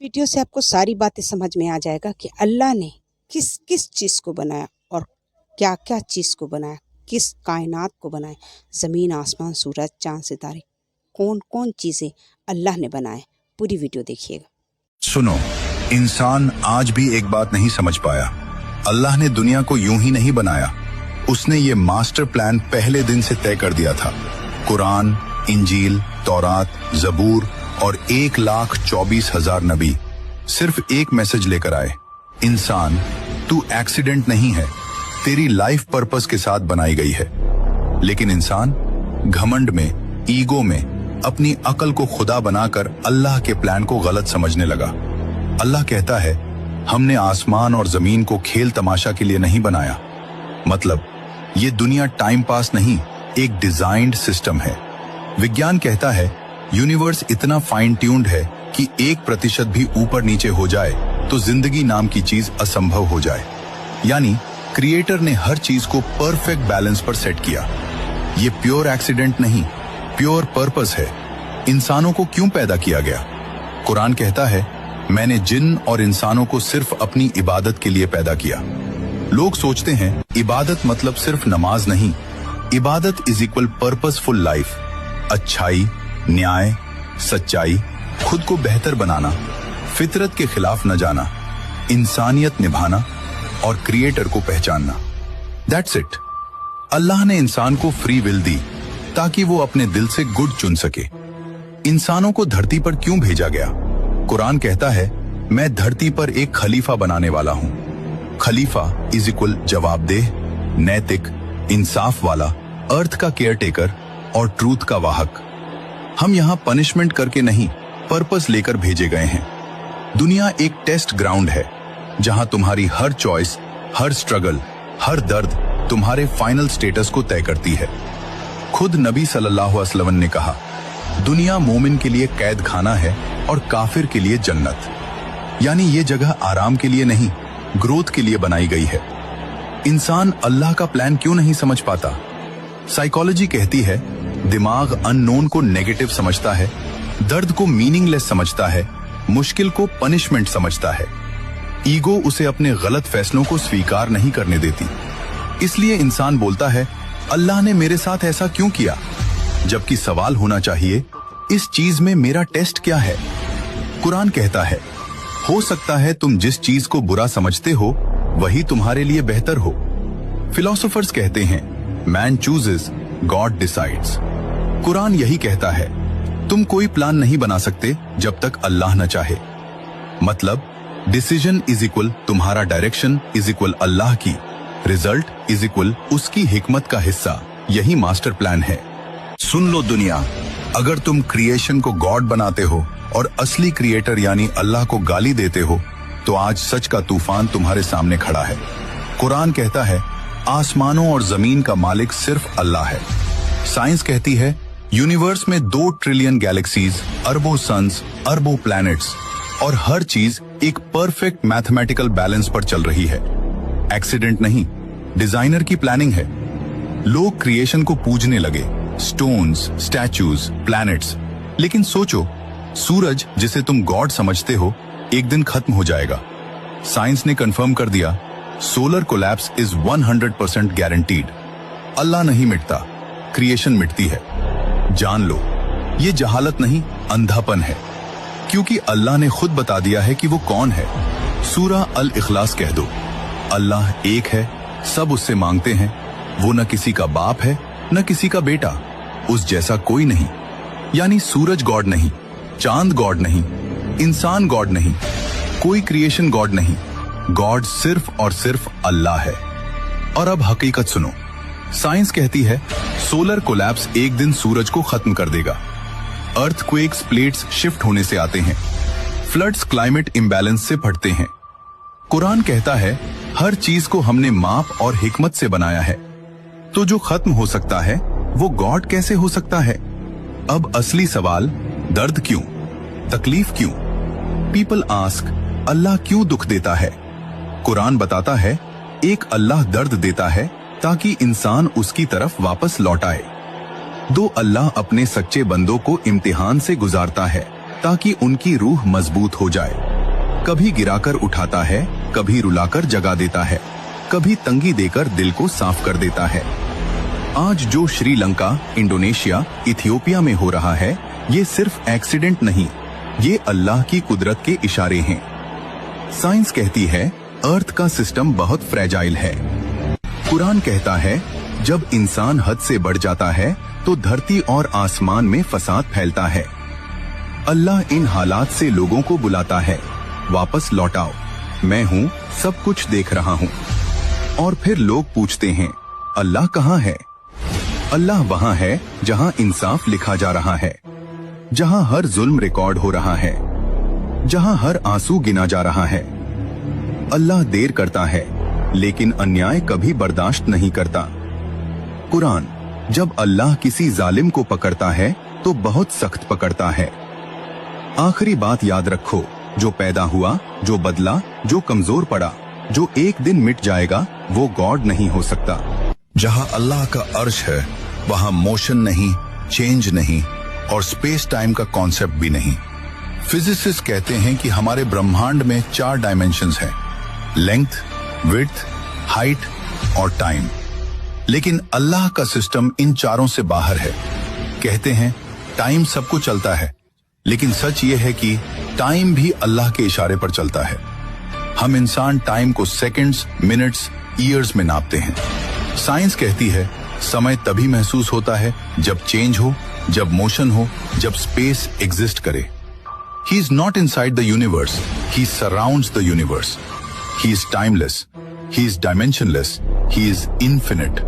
Video से आपको सारी बातें समझ में आ जाएगा कि अल्लाह ने किस किस चीज़ को बनाया और क्या क्या चीज़ को बनाया, किस कायनात को बनाया, ज़मीन आसमान सूरज चाँद सितारे, कौन कौन चीज़ें अल्लाह ने बनाए। पूरी वीडियो देखिएगा। सुनो, इंसान आज भी एक बात नहीं समझ पाया। अल्लाह ने दुनिया को यूं ही नहीं बनाया, उसने ये मास्टर प्लान पहले दिन से तय कर दिया था। कुरान, इंजील, तौरात, जबूर और 1,24,000 नबी सिर्फ एक मैसेज लेकर आए, इंसान तू एक्सीडेंट नहीं है, तेरी लाइफ पर्पस के साथ बनाई गई है। लेकिन इंसान घमंड में, ईगो में अपनी अकल को खुदा बनाकर अल्लाह के प्लान को गलत समझने लगा। अल्लाह कहता है, हमने आसमान और जमीन को खेल तमाशा के लिए नहीं बनाया, मतलब ये दुनिया टाइम पास नहीं, एक डिजाइन्ड सिस्टम है। विज्ञान कहता है यूनिवर्स इतना फाइन ट्यून्ड है कि 1% भी ऊपर नीचे हो जाए तो जिंदगी नाम की चीज असंभव हो जाए। यानी क्रिएटर ने हर चीज को परफेक्ट बैलेंस पर सेट किया। ये प्योर एक्सीडेंट नहीं, प्योर पर्पस है। इंसानों को क्यों पैदा किया गया? कुरान कहता है, मैंने जिन और इंसानों को सिर्फ अपनी इबादत के लिए पैदा किया। लोग सोचते हैं इबादत मतलब सिर्फ नमाज नहीं, इबादत इज इक्वल पर्पसफुल लाइफ, अच्छाई, न्याय, सच्चाई, खुद को बेहतर बनाना, फितरत के खिलाफ न जाना, इंसानियत निभाना और क्रिएटर को पहचानना। That's it. अल्लाह ने इंसान को फ्री विल दी ताकि वो अपने दिल से गुड चुन सके। इंसानों को धरती पर क्यों भेजा गया? कुरान कहता है, मैं धरती पर एक खलीफा बनाने वाला हूं। खलीफा इज इक्वल जवाबदेह, नैतिक, इंसाफ वाला, अर्थ का केयरटेकर और ट्रूथ का वाहक। हम यहाँ पनिशमेंट करके नहीं, पर्पस लेकर भेजे गए हैं। दुनिया एक टेस्ट ग्राउंड है जहां तुम्हारी हर चॉइस, हर स्ट्रगल, हर दर्द तुम्हारे फाइनल स्टेटस को तय करती है। खुद नबी सल्लल्लाहु अलैहि वसल्लम ने कहा, दुनिया मोमिन के लिए कैद खाना है और काफिर के लिए जन्नत। यानी ये जगह आराम के लिए नहीं, ग्रोथ के लिए बनाई गई है। इंसान अल्लाह का प्लान क्यों नहीं समझ पाता? साइकोलॉजी कहती है, दिमाग अननोन को नेगेटिव समझता है, दर्द को मीनिंगलेस समझता है, मुश्किल को पनिशमेंट समझता है। ईगो उसे अपने गलत फैसलों को स्वीकार नहीं करने देती। इसलिए इंसान बोलता है, अल्लाह ने मेरे साथ ऐसा क्यों किया? जबकि सवाल होना चाहिए, इस चीज में मेरा टेस्ट क्या है? कुरान कहता है, हो सकता है तुम जिस चीज को बुरा समझते हो वही तुम्हारे लिए बेहतर हो। फिलोसोफर्स कहते हैं, man chooses, God decides. Quran यही कहता है, तुम कोई प्लान नहीं बना सकते जब तक अल्लाह न चाहे। मतलब डिसीजन इज इक्वल तुम्हारा डायरेक्शन इज इक्वल अल्लाह की, रिजल्ट इज इक्वल उसकी हिकमत का हिस्सा। यही मास्टर प्लान है। सुन लो दुनिया, अगर तुम क्रिएशन को गॉड बनाते हो और असली क्रिएटर यानी अल्लाह को गाली देते हो तो आज सच का तूफान तुम्हारे सामने खड़ा है। कुरान कहता है, आसमानों और जमीन का मालिक सिर्फ अल्लाह है। साइंस कहती है, यूनिवर्स में 2 ट्रिलियन गैलेक्सीज, अरबों सन्स, अरबों प्लैनेट्स और हर चीज एक परफेक्ट मैथमेटिकल बैलेंस पर चल रही है। एक्सीडेंट नहीं, डिजाइनर की प्लानिंग है। लोग क्रिएशन को पूजने लगे, स्टोन्स, स्टैचूज, प्लैनेट्स। लेकिन सोचो, सूरज जिसे तुम गॉड समझते हो एक दिन खत्म हो जाएगा। साइंस ने कंफर्म कर दिया, सोलर कोलैप्स इज 100% गारंटीड। अल्लाह नहीं मिटता, क्रिएशन मिटती है। जान लो, ये जहालत नहीं, अंधापन है, क्योंकि अल्लाह ने खुद बता दिया है कि वो कौन है। सूरह अल इखलास कह दो, अल्लाह एक है, सब उससे मांगते हैं, वो न किसी का बाप है न किसी का बेटा, उस जैसा कोई नहीं। यानी सूरज गॉड नहीं, चांद गॉड नहीं, इंसान गॉड नहीं, कोई क्रिएशन गॉड नहीं, गॉड सिर्फ और सिर्फ अल्लाह है। और अब हकीकत सुनो, साइंस कहती है सोलर कोलैप्स एक दिन सूरज को खत्म कर देगा। अर्थक्वेक्स, प्लेट्स शिफ्ट होने से आते हैं, फ्लड्स क्लाइमेट इम्बैलेंस से फटते हैं। कुरान कहता है, हर चीज को हमने माप और हिकमत से बनाया है। तो जो खत्म हो सकता है वो गॉड कैसे हो सकता है? अब असली सवाल, दर्द क्यों, तकलीफ क्यों? पीपल आस्क, अल्लाह क्यों दुख देता है? कुरान बताता है, एक अल्लाह दर्द देता है ताकि इंसान उसकी तरफ वापस लौट आए। 2 अल्लाह अपने सच्चे बंदों को इम्तिहान से गुजारता है ताकि उनकी रूह मजबूत हो जाए। कभी गिराकर उठाता है, कभी रुलाकर जगा देता है, कभी तंगी देकर दिल को साफ कर देता है। आज जो श्रीलंका, इंडोनेशिया, इथियोपिया में हो रहा है, ये सिर्फ एक्सीडेंट नहीं, ये अल्लाह की कुदरत के इशारे हैं। साइंस कहती है अर्थ का सिस्टम बहुत फ्रेजाइल है। कुरान कहता है जब इंसान हद से बढ़ जाता है तो धरती और आसमान में फसाद फैलता है। अल्लाह इन हालात से लोगों को बुलाता है, वापस लौटाओ, मैं हूँ, सब कुछ देख रहा हूँ। और फिर लोग पूछते हैं अल्लाह कहाँ है? अल्लाह वहाँ है जहाँ इंसाफ लिखा जा रहा है, जहाँ हर जुल्म रिकॉर्ड हो रहा है, जहाँ हर आंसू गिना जा रहा है। अल्लाह देर करता है लेकिन अन्याय कभी बर्दाश्त नहीं करता। कुरान, जब अल्लाह किसी जालिम को पकड़ता है तो बहुत सख्त पकड़ता है। आखिरी बात याद रखो, जो पैदा हुआ, जो बदला, जो कमजोर पड़ा, जो एक दिन मिट जाएगा, वो गॉड नहीं हो सकता। जहां अल्लाह का अर्श है वहां मोशन नहीं, चेंज नहीं और स्पेस टाइम का कॉन्सेप्ट भी नहीं। फिजिसिस्ट कहते हैं कि हमारे ब्रह्मांड में 4 डायमेंशंस हैं, लेंथ, विड्थ, हाइट और टाइम। लेकिन अल्लाह का सिस्टम इन चारों से बाहर है। कहते हैं टाइम सबको चलता है, लेकिन सच ये है कि टाइम भी अल्लाह के इशारे पर चलता है। हम इंसान टाइम को सेकंड्स, मिनट्स, ईयर्स में नापते हैं। साइंस कहती है समय तभी महसूस होता है जब चेंज हो, जब मोशन हो, जब स्पेस एग्जिस्ट करे। ही is not inside the universe, he surrounds the universe. He is timeless, he is dimensionless, he is infinite.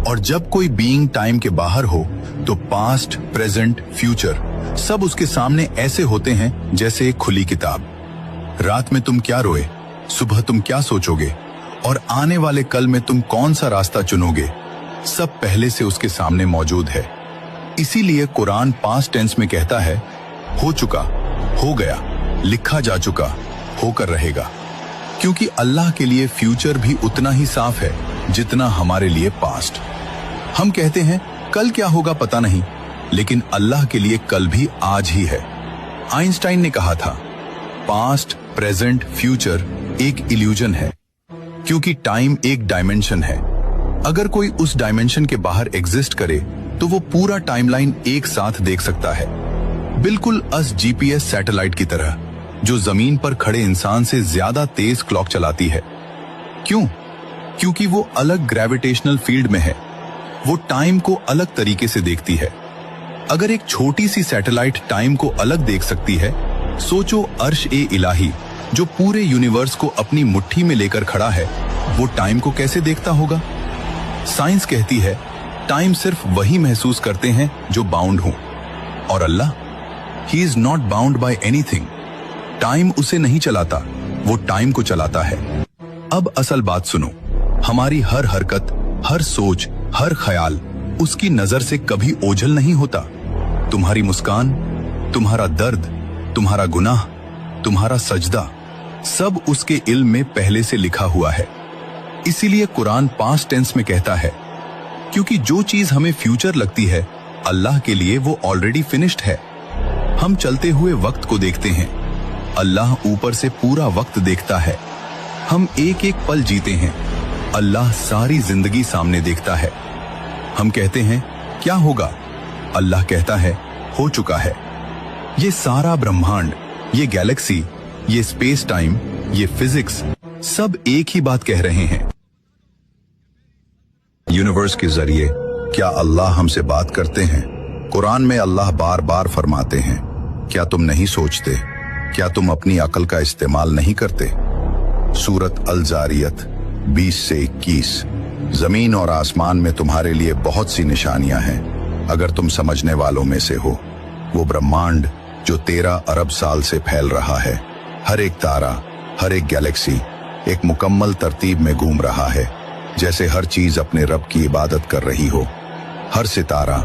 और जब कोई बीइंग टाइम के बाहर हो तो पास्ट, प्रेजेंट, फ्यूचर सब उसके सामने ऐसे होते हैं जैसे एक खुली किताब। रात में तुम क्या रोए, सुबह तुम क्या सोचोगे और आने वाले कल में तुम कौन सा रास्ता चुनोगे, सब पहले से उसके सामने मौजूद है। इसीलिए कुरान पास्ट टेंस में कहता है हो चुका, हो गया, लिखा जा चुका, होकर रहेगा। क्योंकि अल्लाह के लिए फ्यूचर भी उतना ही साफ है जितना हमारे लिए पास्ट। हम कहते हैं कल क्या होगा पता नहीं, लेकिन अल्लाह के लिए कल भी आज ही है। आइंस्टाइन ने कहा था पास्ट, प्रेजेंट, फ्यूचर एक इल्यूजन है, क्योंकि टाइम एक डायमेंशन है। अगर कोई उस डायमेंशन के बाहर एग्जिस्ट करे तो वो पूरा टाइमलाइन एक साथ देख सकता है, बिल्कुल अस जीपीएस सैटेलाइट की तरह, जो जमीन पर खड़े इंसान से ज्यादा तेज क्लॉक चलाती है। क्यों? क्योंकि वो अलग ग्रेविटेशनल फील्ड में है, वो टाइम को अलग तरीके से देखती है। अगर एक छोटी सी सैटेलाइट टाइम को अलग देख सकती है, सोचो अर्श ए इलाही जो पूरे यूनिवर्स को अपनी मुट्ठी में लेकर खड़ा है, वो टाइम को कैसे देखता होगा? साइंस कहती है टाइम सिर्फ वही महसूस करते हैं जो बाउंड हो, और अल्लाह, he is not bound by anything. Time उसे नहीं चलाता, वो टाइम को चलाता है। अब असल बात सुनो, हमारी हर हरकत, हर सोच, हर ख्याल उसकी नजर से कभी ओझल नहीं होता। तुम्हारी मुस्कान, तुम्हारा दर्द, तुम्हारा गुनाह, तुम्हारा सजदा, सब उसके इल्म में पहले से लिखा हुआ है। इसीलिए कुरान पास्ट टेंस में कहता है, क्योंकि जो चीज हमें फ्यूचर लगती है, अल्लाह के लिए वो ऑलरेडी फिनिश्ड है। हम चलते हुए वक्त को देखते हैं, अल्लाह ऊपर से पूरा वक्त देखता है। हम एक एक पल जीते हैं, अल्लाह सारी जिंदगी सामने देखता है। हम कहते हैं क्या होगा, अल्लाह कहता है हो चुका है। ये सारा ब्रह्मांड, ये गैलेक्सी, ये स्पेस टाइम, ये फिजिक्स, सब एक ही बात कह रहे हैं। यूनिवर्स के जरिए क्या अल्लाह हमसे बात करते हैं? कुरान में अल्लाह बार बार फरमाते हैं, क्या तुम नहीं सोचते, क्या तुम अपनी अकल का इस्तेमाल नहीं करते? सूरत अल जारियत 20 से 21। जमीन और आसमान में तुम्हारे लिए बहुत सी निशानियां हैं, अगर तुम समझने वालों में से हो। वो ब्रह्मांड जो 13 अरब साल से फैल रहा है, हर एक तारा, हर एक गैलेक्सी एक मुकम्मल तरतीब में घूम रहा है, जैसे हर चीज अपने रब की इबादत कर रही हो। हर सितारा,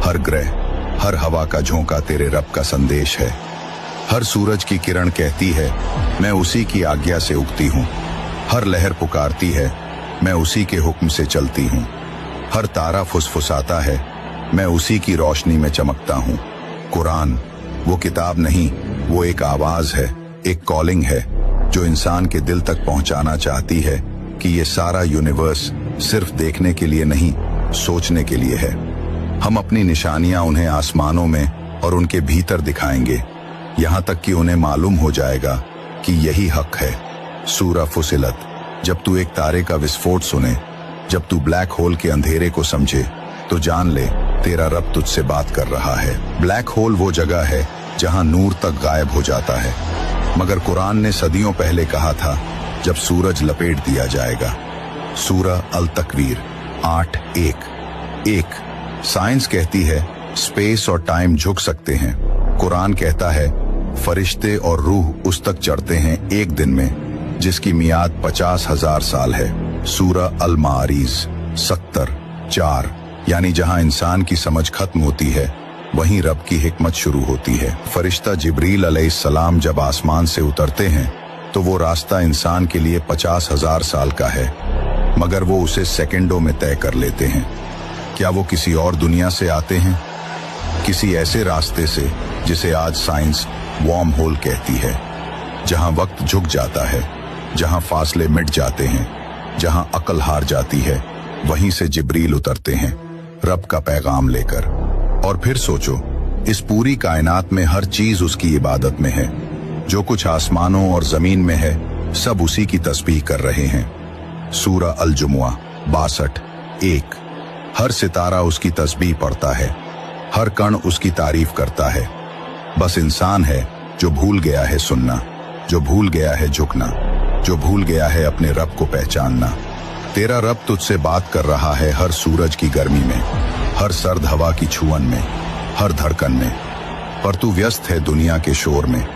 हर ग्रह, हर हवा का झोंका तेरे रब का संदेश है। हर सूरज की किरण कहती है मैं उसी की आज्ञा से उगती हूँ। हर लहर पुकारती है मैं उसी के हुक्म से चलती हूँ। हर तारा फुसफुसाता है मैं उसी की रोशनी में चमकता हूँ। कुरान वो किताब नहीं, वो एक आवाज है, एक कॉलिंग है, जो इंसान के दिल तक पहुंचाना चाहती है कि ये सारा यूनिवर्स सिर्फ देखने के लिए नहीं, सोचने के लिए है। हम अपनी निशानियां उन्हें आसमानों में और उनके भीतर दिखाएंगे, यहाँ तक कि उन्हें मालूम हो जाएगा कि यही हक है। सूरह फुसिलत। जब तू एक तारे का विस्फोट सुने, जब तू ब्लैक होल के अंधेरे को समझे, तो जान ले तेरा रब तुझसे बात कर रहा है। ब्लैक होल वो जगह है जहां नूर तक गायब हो जाता है, मगर कुरान ने सदियों पहले कहा था जब सूरज लपेट दिया जाएगा। सूरह अल तकवीर 8:1। साइंस कहती है स्पेस और टाइम झुक सकते हैं, कुरान कहता है फरिश्ते और रूह उस तक चढ़ते हैं एक दिन में जिसकी मियाद 50,000 साल है। सूरह अल मारीज 70:4। यानी जहां इंसान की समझ खत्म होती है वहीं रब की हिकमत शुरू होती है। फरिश्ता जिब्रील अलैहिस्सलाम जब आसमान से उतरते हैं तो वो रास्ता इंसान के लिए 50,000 साल का है, मगर वो उसे सेकंडों में तय कर लेते हैं। क्या वो किसी और दुनिया से आते हैं? किसी ऐसे रास्ते से जिसे आज साइंस वार्म होल कहती है, जहां वक्त झुक जाता है, जहां फासले मिट जाते हैं, जहां अकल हार जाती है, वहीं से जिब्रील उतरते हैं रब का पैगाम लेकर। और फिर सोचो, इस पूरी कायनात में हर चीज उसकी इबादत में है। जो कुछ आसमानों और जमीन में है सब उसी की तस्बीह कर रहे हैं। सूरह अल जुमुआ 62:1। हर सितारा उसकी तस्बीह पढ़ता है, हर कण उसकी तारीफ करता है। बस इंसान है जो भूल गया है सुनना, जो भूल गया है झुकना, जो भूल गया है अपने रब को पहचानना। तेरा रब तुझसे बात कर रहा है हर सूरज की गर्मी में, हर सर्द हवा की छुअन में, हर धड़कन में, पर तू व्यस्त है दुनिया के शोर में।